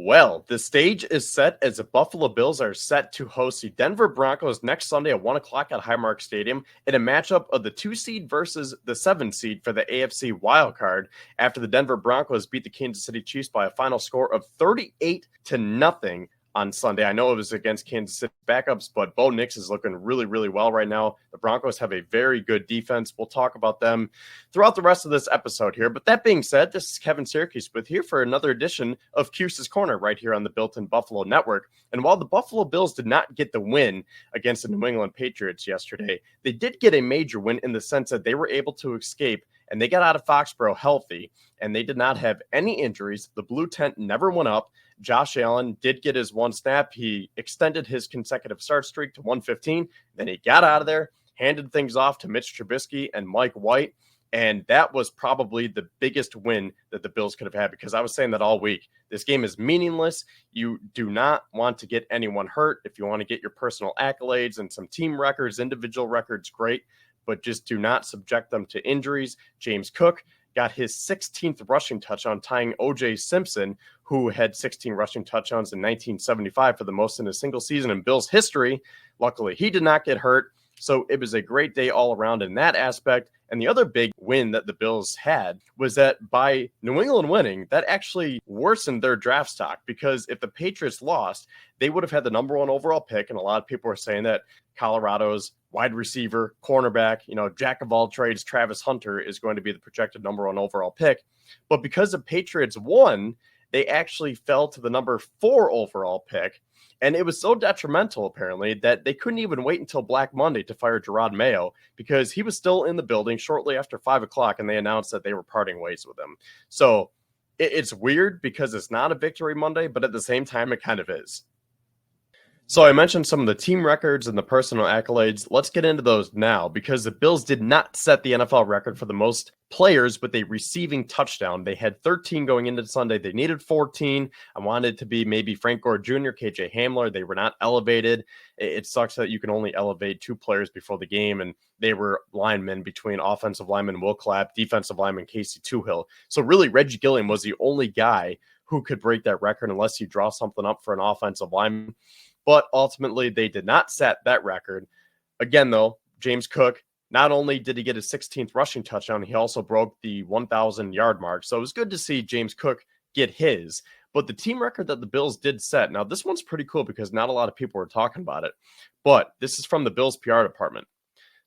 Well, the stage is set as the Buffalo Bills are set to host the Denver Broncos next Sunday at 1 o'clock at Highmark Stadium in a matchup of the 2 seed versus the 7 seed for the AFC wildcard after the Denver Broncos beat the Kansas City Chiefs by a final score of 38-0 on Sunday. I know it was against Kansas City backups, but Bo Nix is looking really, really well right now. The Broncos have a very good defense. We'll talk about them throughout the rest of this episode here. But that being said, this is Kevin Siracuse with here for another edition of Cuse's Corner right here on the Built-in Buffalo Network. And while the Buffalo Bills did not get the win against the New England Patriots yesterday, they did get a major win in the sense that they were able to escape and they got out of Foxborough healthy, and they did not have any injuries. The blue tent never went up. Josh Allen did get his one snap. He extended his consecutive start streak to 115. Then he got out of there, handed things off to Mitch Trubisky and Mike White, and that was probably the biggest win that the Bills could have had, because I was saying that all week. This game is meaningless. You do not want to get anyone hurt. If you want to get your personal accolades and some team records, individual records, great, but just do not subject them to injuries. James Cook got his 16th rushing touchdown, tying O.J. Simpson, who had 16 rushing touchdowns in 1975 for the most in a single season in Bills history. Luckily, he did not get hurt. So it was a great day all around in that aspect. And the other big win that the Bills had was that by New England winning, that actually worsened their draft stock, because if the Patriots lost, they would have had the number 1 overall pick. And a lot of people were saying that Colorado's wide receiver, cornerback, jack of all trades, Travis Hunter is going to be the projected number 1 overall pick. But because the Patriots won, they actually fell to the number 4 overall pick. And it was so detrimental, apparently, that they couldn't even wait until Black Monday to fire Gerard Mayo, because he was still in the building shortly after 5 o'clock, and they announced that they were parting ways with him. So it's weird because it's not a victory Monday, but at the same time, it kind of is. So I mentioned some of the team records and the personal accolades. Let's get into those now, because the Bills did not set the NFL record for the most players with a receiving touchdown. They had 13 going into Sunday. They needed 14. I wanted it to be maybe Frank Gore Jr., KJ Hamler. They were not elevated. It sucks that you can only elevate 2 players before the game, and they were linemen between offensive lineman Will Clapp, defensive lineman Casey Toohill. So really, Reggie Gilliam was the only guy who could break that record unless you draw something up for an offensive lineman. But ultimately, they did not set that record. Again, though, James Cook, not only did he get his 16th rushing touchdown, he also broke the 1,000-yard mark. So it was good to see James Cook get his. But the team record that the Bills did set, now this one's pretty cool because not a lot of people were talking about it. But this is from the Bills PR department.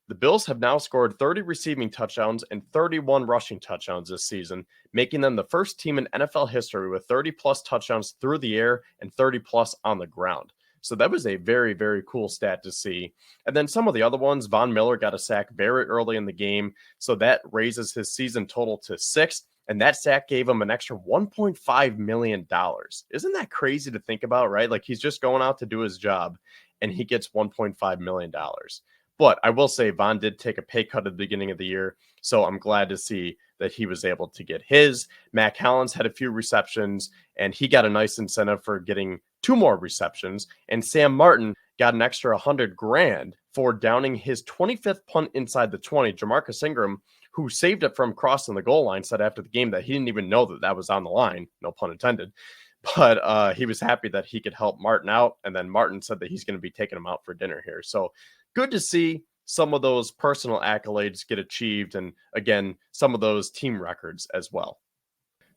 The Bills have now scored 30 receiving touchdowns and 31 rushing touchdowns this season, making them the first team in NFL history with 30-plus touchdowns through the air and 30-plus on the ground. So that was a very, very cool stat to see. And then some of the other ones, Von Miller got a sack very early in the game, so that raises his season total to 6, and that sack gave him an extra $1.5 million. Isn't that crazy to think about, right? Like, he's just going out to do his job, and he gets $1.5 million. But I will say Von did take a pay cut at the beginning of the year, so I'm glad to see that he was able to get his. Mac Hollins had a few receptions, and he got a nice incentive for getting 2 more receptions. And Sam Martin got an extra $100,000 for downing his 25th punt inside the 20. Jamarcus Ingram, who saved it from crossing the goal line, said after the game that he didn't even know that was on the line. No pun intended. But he was happy that he could help Martin out. And then Martin said that he's going to be taking him out for dinner here. So good to see some of those personal accolades get achieved. And again, some of those team records as well.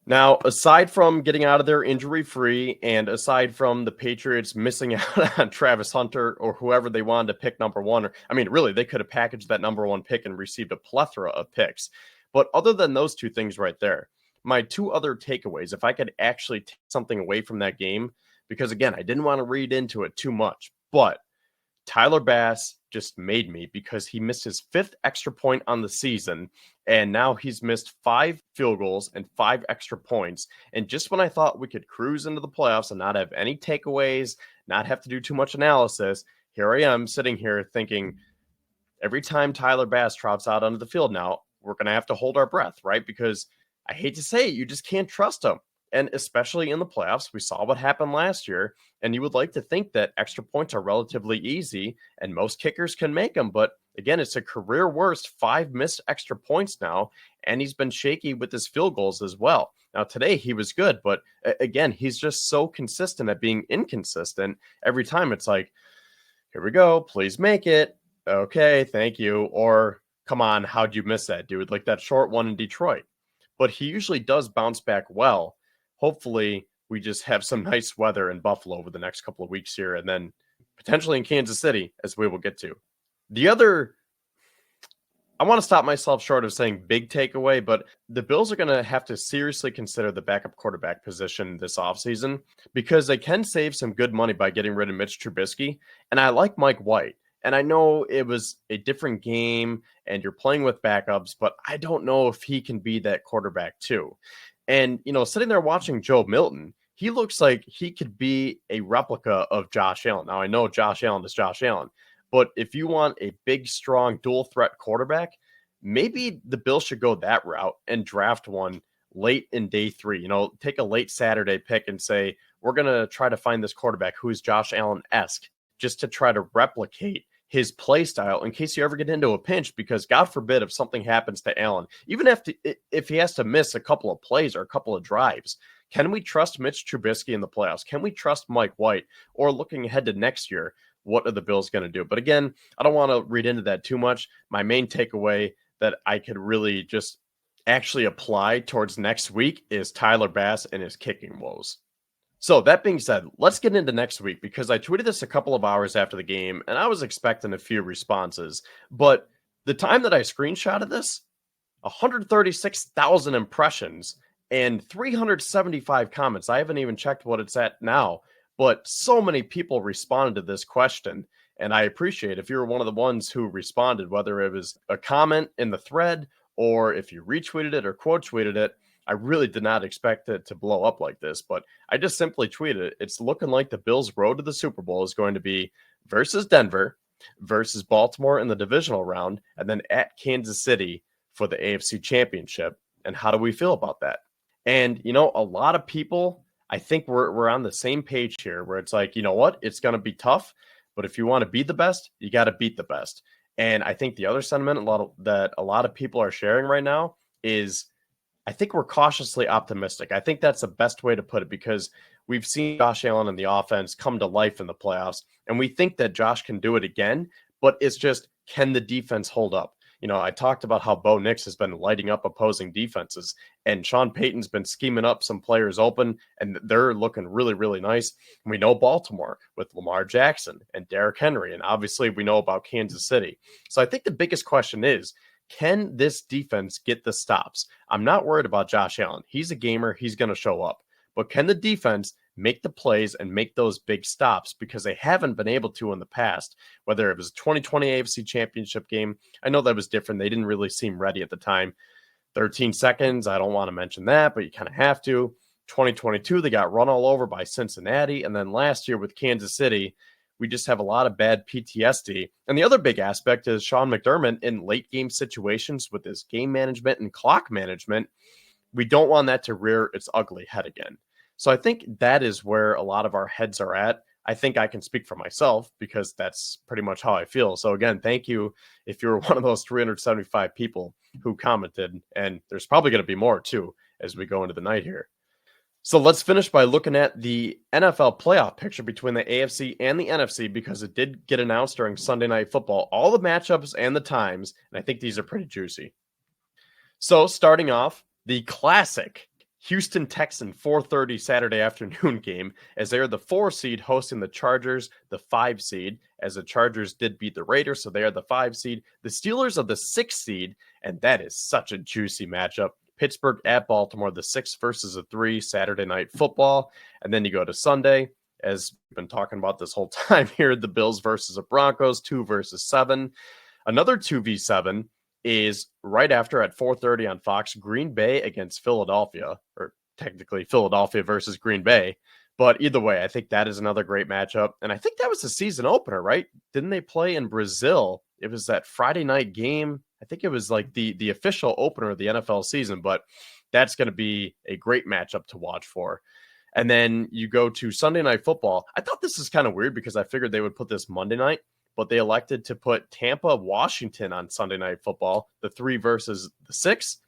Now, aside from getting out of there injury-free, and aside from the Patriots missing out on Travis Hunter or whoever they wanted to pick number 1, really, they could have packaged that number 1 pick and received a plethora of picks. But other than those 2 things right there, my 2 other takeaways, if I could actually take something away from that game, because again, I didn't want to read into it too much, but Tyler Bass just made me, because he missed his 5th extra point on the season, and now he's missed 5 field goals and 5 extra points. And just when I thought we could cruise into the playoffs and not have any takeaways, not have to do too much analysis, here I am sitting here thinking, every time Tyler Bass trots out onto the field now, we're going to have to hold our breath, right? Because I hate to say it, you just can't trust him. And especially in the playoffs, we saw what happened last year. And you would like to think that extra points are relatively easy and most kickers can make them. But again, it's a career worst 5 missed extra points now. And he's been shaky with his field goals as well. Now, today he was good, but again, he's just so consistent at being inconsistent. Every time it's like, here we go, please make it. Okay, thank you. Or come on, how'd you miss that, dude? Like that short one in Detroit. But he usually does bounce back well. Hopefully, we just have some nice weather in Buffalo over the next couple of weeks here, and then potentially in Kansas City, as we will get to. The other, I want to stop myself short of saying big takeaway, but the Bills are going to have to seriously consider the backup quarterback position this offseason because they can save some good money by getting rid of Mitch Trubisky. And I like Mike White. And I know it was a different game and you're playing with backups, but I don't know if he can be that quarterback too. And, sitting there watching Joe Milton, he looks like he could be a replica of Josh Allen. Now, I know Josh Allen is Josh Allen, but if you want a big, strong, dual threat quarterback, maybe the Bills should go that route and draft one late in day 3. Take a late Saturday pick and say, we're going to try to find this quarterback who is Josh Allen-esque just to try to replicate his play style in case you ever get into a pinch, because God forbid if something happens to Allen, even if he has to miss a couple of plays or a couple of drives, can we trust Mitch Trubisky in the playoffs? Can we trust Mike White? Or looking ahead to next year, what are the Bills going to do? But again, I don't want to read into that too much. My main takeaway that I could really just actually apply towards next week is Tyler Bass and his kicking woes. So that being said, let's get into next week because I tweeted this a couple of hours after the game and I was expecting a few responses. But the time that I screenshotted this, 136,000 impressions and 375 comments. I haven't even checked what it's at now, but so many people responded to this question. And I appreciate if you're one of the ones who responded, whether it was a comment in the thread or if you retweeted it or quote tweeted it. I really did not expect it to blow up like this, but I just simply tweeted it. It's looking like the Bills' road to the Super Bowl is going to be versus Denver, versus Baltimore in the divisional round, and then at Kansas City for the AFC Championship. And how do we feel about that? And, a lot of people, I think we're on the same page here where it's like, you know what? It's going to be tough, but if you want to be the best, you got to beat the best. And I think the other sentiment that a lot of people are sharing right now is I think we're cautiously optimistic. I think that's the best way to put it because we've seen Josh Allen and the offense come to life in the playoffs, and we think that Josh can do it again, but it's just, can the defense hold up? I talked about how Bo Nix has been lighting up opposing defenses, and Sean Payton's been scheming up some players open, and they're looking really, really nice. And we know Baltimore with Lamar Jackson and Derrick Henry, and obviously we know about Kansas City. So I think the biggest question is, can this defense get the stops? I'm not worried about Josh Allen. He's a gamer. He's going to show up. But can the defense make the plays and make those big stops? Because they haven't been able to in the past, whether it was a 2020 AFC Championship game. I know that was different. They didn't really seem ready at the time. 13 seconds. I don't want to mention that, but you kind of have to. 2022, they got run all over by Cincinnati. And then last year with Kansas City, we just have a lot of bad PTSD. And the other big aspect is Sean McDermott in late game situations with his game management and clock management. We don't want that to rear its ugly head again. So I think that is where a lot of our heads are at. I think I can speak for myself because that's pretty much how I feel. So again, thank you if you're one of those 375 people who commented. And there's probably going to be more too as we go into the night here. So let's finish by looking at the NFL playoff picture between the AFC and the NFC because it did get announced during Sunday Night Football, all the matchups and the times, and I think these are pretty juicy. So starting off, the classic Houston Texans 4:30 Saturday afternoon game as they are the 4 seed hosting the Chargers, the 5 seed, as the Chargers did beat the Raiders, so they are the 5 seed. The Steelers are the 6 seed, and that is such a juicy matchup. Pittsburgh at Baltimore, the 6 versus the 3, Saturday Night Football. And then you go to Sunday, as we've been talking about this whole time here, the Bills versus the Broncos, 2 versus 7. Another 2v7 is right after at 4:30 on Fox, Green Bay against Philadelphia, or technically Philadelphia versus Green Bay. But either way, I think that is another great matchup. And I think that was the season opener, right? Didn't they play in Brazil? It was that Friday night game. I think it was like the official opener of the NFL season, but That's going to be a great matchup to watch for. And then you go to Sunday Night Football. I thought this is kind of weird because I figured they would put this Monday night, but they elected to put Tampa, Washington on Sunday Night Football, the 3 versus the 6.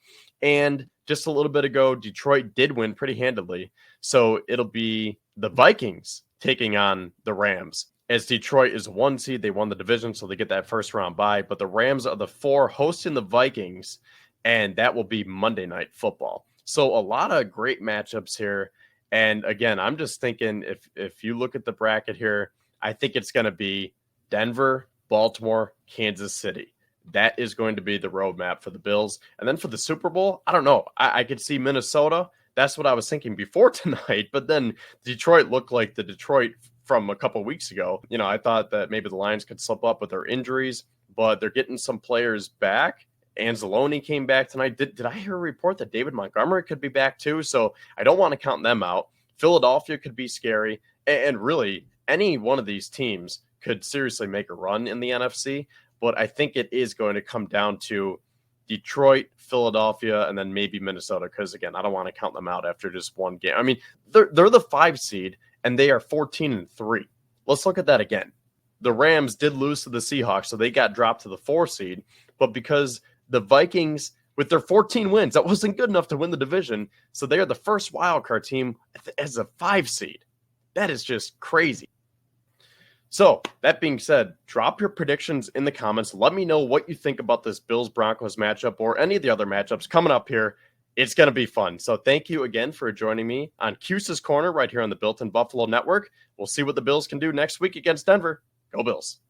And just a little bit ago, Detroit did win pretty handily. So it'll be the Vikings taking on the Rams. As Detroit is 1 seed, they won the division, so they get that first round bye. But the Rams are the 4 hosting the Vikings, and that will be Monday Night Football. So a lot of great matchups here. And again, I'm just thinking if you look at the bracket here, I think it's going to be Denver, Baltimore, Kansas City. That is going to be the roadmap for the Bills. And then for the Super Bowl, I don't know. I could see Minnesota. That's what I was thinking before tonight. But then Detroit looked like the Detroit from a couple weeks ago. You know, I thought that maybe the Lions could slip up with their injuries, but they're getting some players back. Anzalone came back tonight. Did I hear a report that David Montgomery could be back too? So I don't want to count them out. Philadelphia could be scary. And really, any one of these teams could seriously make a run in the NFC. But I think it is going to come down to Detroit, Philadelphia, and then maybe Minnesota. Because, again, I don't want to count them out after just one game. I mean, they're the 5 seed, and they are 14-3. Let's look at that again. The Rams did lose to the Seahawks, so they got dropped to the 4 seed. But because the Vikings, with their 14 wins, that wasn't good enough to win the division. So they are the first wildcard team as a 5 seed. That is just crazy. So that being said, drop your predictions in the comments. Let me know what you think about this Bills-Broncos matchup or any of the other matchups coming up here. It's going to be fun. So thank you again for joining me on Cuse's Corner right here on the Built in Buffalo Network. We'll see what the Bills can do next week against Denver. Go Bills.